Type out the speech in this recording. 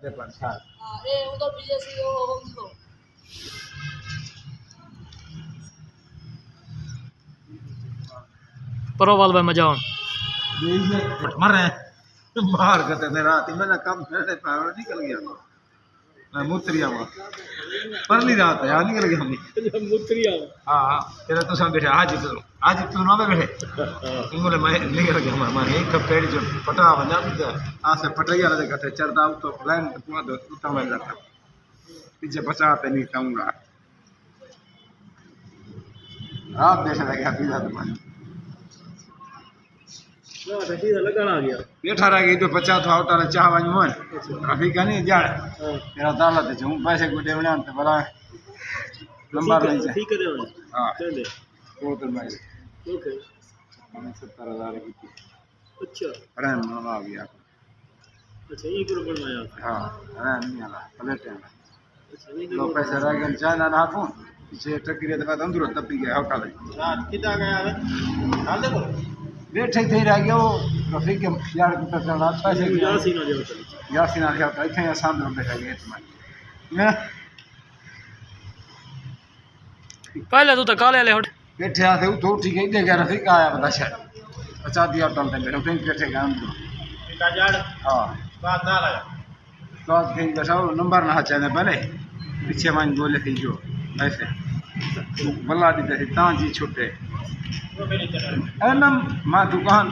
53 એ હું તો બીજેસી હોમ તો परोवाल भाई मजा आउन मरे बाहर करते थे रात मैंने कम मैंने पावर निकल गया मैं मुत्रिया में परली रात यार निकल गया हमने मुत्रिया हाँ तेरा तो सब बैठे आज तू ना बैठे इंगोले मैं निकल गया मैं एक पेड़ जो पटा बना भी था आसे पटैया लगे थे चढ़ता तो लाइन पूरा दो उतना मिल जाता पीछे बचाते नहीं चाहूंगा आप देख लगे पीछा तुम्हारे लगाना आ गया बैठा रह गई तो 50 तो आवता चाह वन मन ट्रैफिक का नहीं जाड़ तेरा दाला ते हूं पैसे को देवना तो बड़ा नंबर नहीं चाहिए ठीक है हां चल वो तो मैं ओके मैंने 70,000 की थी अच्छा अरे ना आ गया अच्छा ये ग्रुप बनाया हां अरे नहीं आला प्लेट है अच्छा ये लो पैसे रह गए चाइना ना फोन पीछे टकरी तो बाद अंदर तब गया होटल रात कितना गया है हाल देखो बैठे थे रह गया वो ट्रैफिक के यार की तरफ चला पैसे की यासी ना जाओ यासी ना क्या इथे आसान में बैठा गया तुम्हारे पहले तो काले ले हट बैठे आते तो ठीक है दे गया रफीक आया पता शायद 50 दिया टन पे बैठे बैठे गया अंदर हां बात ना लगा तो कहीं बैठा नंबर ना चाहिए पहले पीछे मान बोले थे जो ऐसे बल्ला दी ता जी छुट्टे एनम मां दुकान